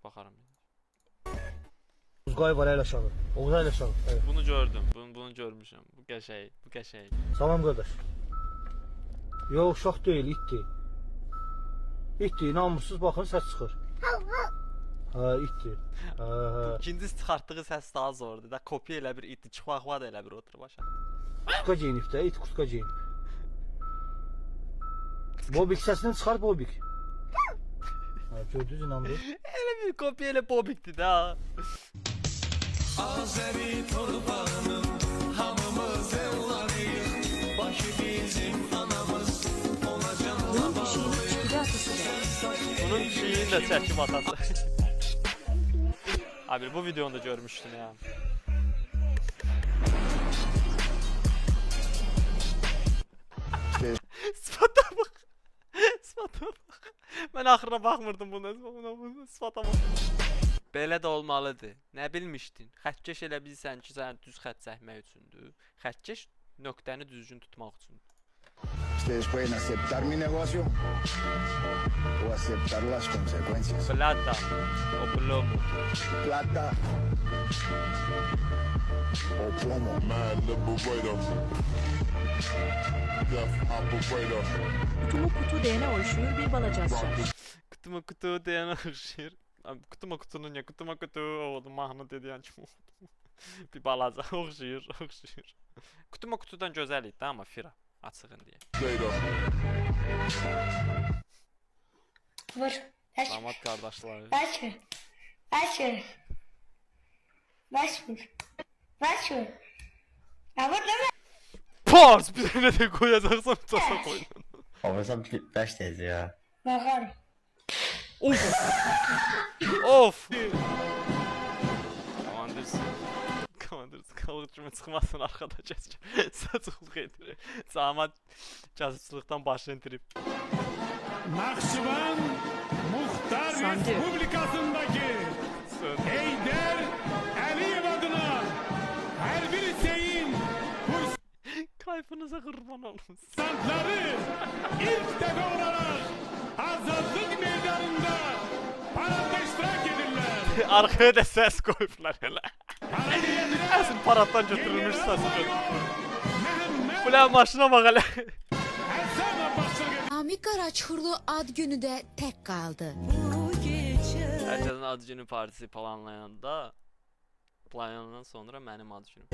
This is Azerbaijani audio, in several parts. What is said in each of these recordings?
Baxaram. Uzqay var elə aşağı. Oğuzay elə aşağı. Evet. Bunu gördüm. Bunu görmüşəm. Bu qəşəng. Salam qardaş. Yox, uşaq deyil, itdir. İtdir, namussuz baxın səs çıxır. Ha, itdir. Ha. İkinci çıxartdığı səs daha zordur da. Kopya elə bir itdi, çıxvaqva da elə bir oturub aşağı. Kutka geyinib də, it kutka geyinib. Bobik səsini çıxar Bobik. Ha, gördünüz inandı. Elə bir kopya elə bobikdi da. Azeri torpağının hamımız evladıyıq. Başı bizim anamız olacaq. Bunun pişiğinin çıkıcı atışı var. Bunun şeyini də çəkib atası. Abi bu videonu da görmüşdüm ya. Sıfata bak. Sıfata bak. Mən axırına baxmırdım buna. Sıfata bak. Belə də olmalıdır. Nə bilmişdin? Xəttkeş elə bilsən ki, sən düz xətt çəkmək üçündür. Xəttkeş nöqtəni düzgün tutmaq üçündür. Ustedes pueden aceptar mi negocio o aceptar las consecuencias. Plata o plomo. Plata o plomo. Mad liberator. Death operator. Kutumu kutu diyene oyşuyor bir balacazlar. Kutuma kutu deyən oxşayır. Kutuma kutunun ya kutuma kutu oldu mahnı dediyen kim oldu? Bir balaca oxşayır. Kutuma kutudan gözəl idi amma fira açığın deyə. Later. Vur. Damat qardaşları. Baş vur. Baş vur. Baş vur. Baş vur. Ya vur deme. Pars bir tane de koyacaqsam tasa koy. Olmasam baş teyze ya. Bakarım. Of. Of. Komandırsın. Kalıqçımı çıxmasın arxada kəskin. Saçıqlıq edir. Damat kasıbçılıqdan başını itirib. Nakşivan Muhtar Sancı. Respublikasındaki Heyder Əliyev adına her bir şeyin Kayfınıza qurban olum. kursantları ilk defa olarak Azadlık Meydanı'nda parada iştirak edirler. Arkaya da səs qoyublar elə. Paradiyeler Əsl paraddan götürülmüş səs götürülmüş. Mehmet Ulan maşına bak elə. Hasan'a başlık edir. Ami Qaraçxurlu ad günü də tək qaldı. Herkesin ad günü partisi planlayandan sonra mənim ad günüm.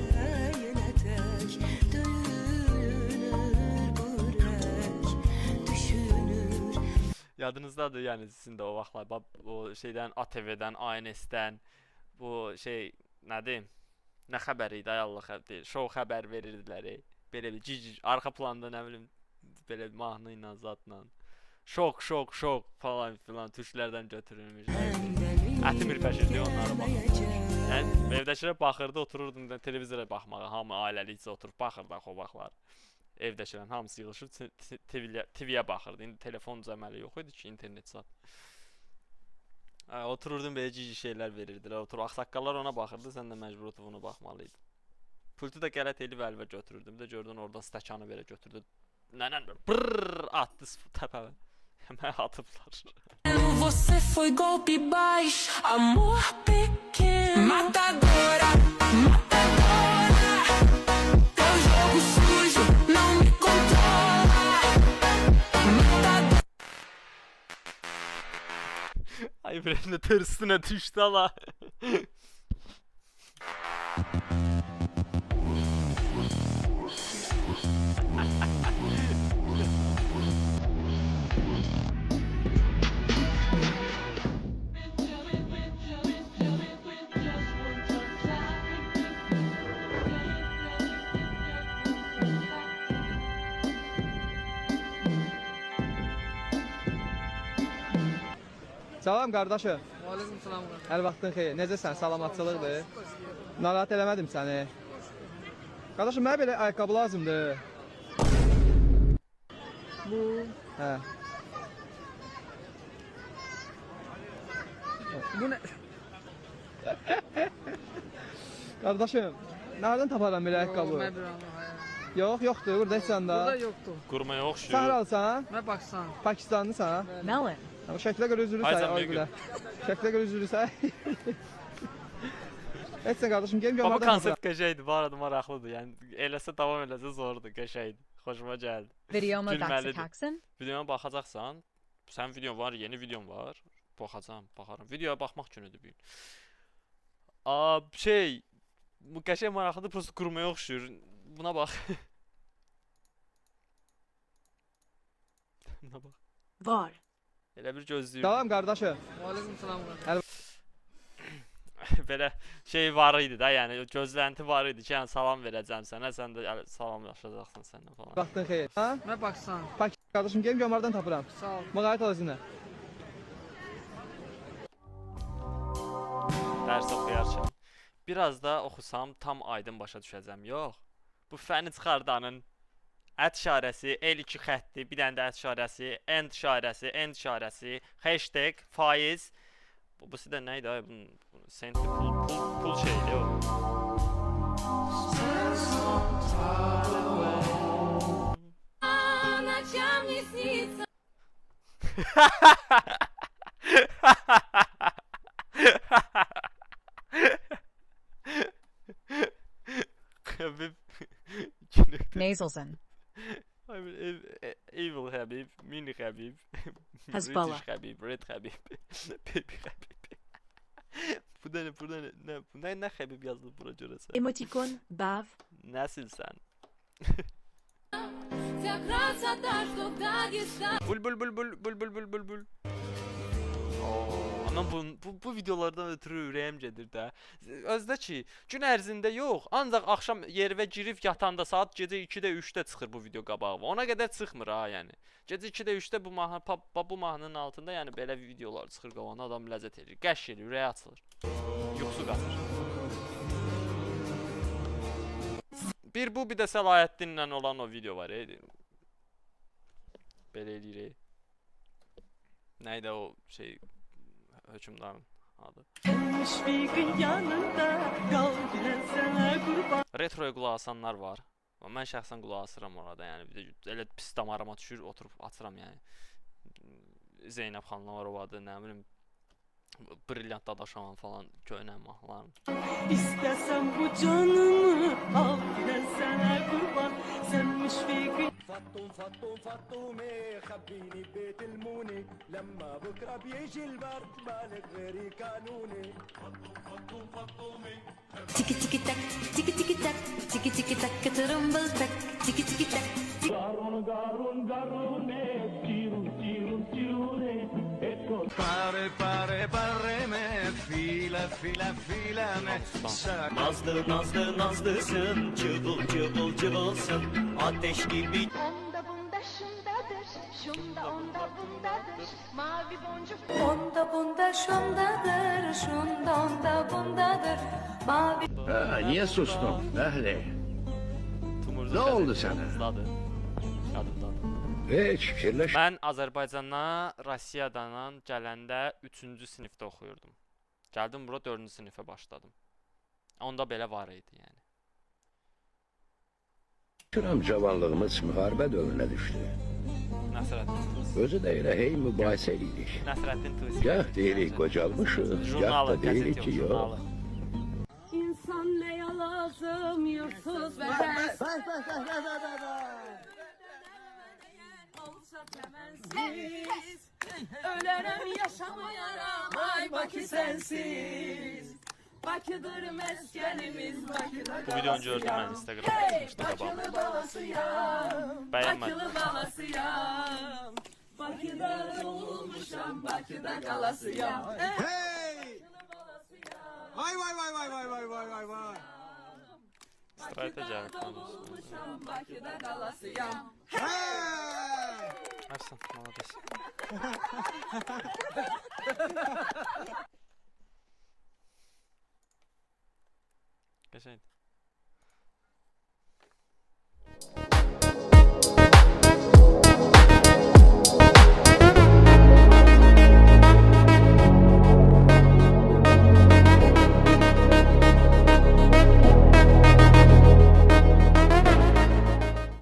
Yadınızdadır yani sizin de o vaxtlar o şeydən ATV-dən, ANS-dən bu şey nədir? Nə xəbər idi ay Allah xəbər. Şou xəbər verirdilər. Belə bir cici arxa planda nə bilim belə bir mahnı ilə zatla. Şok falan filan tuşlardan götürülmüş. Ətim ürpəşirdi onlara baxır. Yəni evdəkilər baxırdı, otururdum da televizora baxmağa. Hamı ailəlikcə oturub baxırdı o vaxtlar. Evdəkilərin hamısı yığılışıb TV-yə baxırdı. İndi telefon cəməli yox idi ki, internet zat. Otururdum belə cici şeylər verirdilər. Oturub ağsaqqallar ona baxırdı, sən də məcbur oturub ona baxmalıydın. Pultu da qələt elib əlimə götürürdüm də gördün oradan stəkanı belə götürdü. Nənən brrr atdı təpəmə. Hemen atıblar. Você foi golpe baixo, amor pequeno. Matadora, matadora. Teu jogo sujo não me controla. Matadora. Ay benim de tersine düştü ama. Salam qardaşım. Aleyküm salam qardaşım. Hər vaxtın xeyir. Necəsən? Salamatçılıqdır. Narahat eləmədim səni. Qardaşım, mənə belə ayaqqabı lazımdır. Bu. Hə. Bu nə? Qardaşım, nereden taparam belə ayaqqabı? Yox, yoxdur. Burada heç səndə. Burada yoxdur. Qurmaya oxşuyur. Sən haralsan? Mən Pakistan. Pakistanlısan? Bəli. Ama şəklə görə üzülür Ay say, sən ay bir gülə. Şəklə görə üzülür say. Heç sən qardaşım, gel Bu gömərdən konsept qəşəngdir, bu arada maraqlıdır. Yəni eləsə davam eləsə zordur, qəşəngdir. Xoşuma gəldi. Videoma Gülməlidir. bakacaksın. Videoma baxacaqsan, sənin videon var, yeni videon var. Baxaram. Videoya baxmaq günüdür bu gün. Bu qəşəng maraqlıdır, prosta qurmaya oxşuyur. Buna bax. Buna bax. Var. Elə bir gözləyir. Salam qardaşım. Belə şey var idi da, yəni gözlənti var idi ki, yəni salam verəcəm sənə, sən də salamlaşacaqsan səninlə falan. Vaxtın xeyir. Ha? Nə baxsan? Bak qardaşım, gel gömərdən tapıram. Sağ ol. Müğayət ol özünə. Dərs oxuyarkən biraz da oxusam tam aydın başa düşəcəm. Yox. Bu fəni çıxardanın ət işarəsi, L2 xətti, bir dənə də ət işarəsi, end işarəsi, hashtag, faiz. Bu sizdə nə idi ay? Bunun senti pul şeydi o. Habib Naselson. Evil Habib, Mini Habib, Hezbollah. British Habib, Red Habib, Baby Habib. Bu ne Habib yazdı bura görəsə? Emotikon, bav. Nəsilsən? Bul. Anam bu videolardan ötürü ürəyim gedir də. Özdə ki, gün ərzində yox, ancaq axşam yerə girib yatanda saat gecə 2-də 3-də çıxır bu video qabağı. Ona qədər çıxmır ha, yəni. Gecə 2-də 3-də bu mahnının altında, yəni belə videolar çıxır qabağına, adam ləzzət edir. Qəş edir, ürəyi açılır. Yuxusu qaçır. Bir də Səlahiddinlə olan o video var, belə eləyir. Nəydə o şey hökümdarın adı. Retroya qulaq asanlar var. Mən şəxsən qulaq asıram orada, yəni bir də elə pis damarıma düşür, oturub açıram yəni. Zeynəb xanımla var ovadı, nə bilim Brilliant Dadaşovan falan köynə mahnılarım. İstəsəm bu canımı al, mən sənə qurban, sən müşfiqin. فطومي خبيني ببيت الموني لما بكره بيجي البرد مالك غيري قانوني Tiki tiki tak, tiki tiki tak, tiki tiki tak, tırımbıl tak, tiki tiki tak. Pare me, fila me. Nazlısın, cıvılsın, ateş gibi. Onda bunda şundadır, şunda onda bundadır. Mavi boncuk Onda bunda şundadır, şunda onda bundadır. Mavi niye sustun Ehli? Ne oldu sana? Hiç fikirleş. Mən Azərbaycandan, Rusiyadan gələndə 3-cü sinifdə oxuyurdum. Gəldim bura 4-cü sinifə başladım. Onda belə var idi yəni. Şuram cavanlığımız müharibə dövrünə düşdü. Nəsrəddin Tusi. Özü də elə hey mübahisə edirik. Nəsrəddin Tusi. Gah deyirik qocalmışıq, gah da deyirik ki yox. insan neye lazım yursuz ve bensiz. Olsa temensiz, ölerem yaşamayaram, ay Bakı sensiz. Bakıdır meskenimiz, Bakıda Bu videonu gördüm mən Instagramda yazmışdım qabağıma. Bakılı balasıyam, Bəyənmədim. Bakılı balasıyam. Bakıda doğulmuşam, Bakıda kalasıyam. Hey! Vay vay vay vay vay vay vay vay vay. Strayta cavab Doğulmuşam, Bakıda kalasıyam. Hey! Əhsən, malades. Qəşəngdir.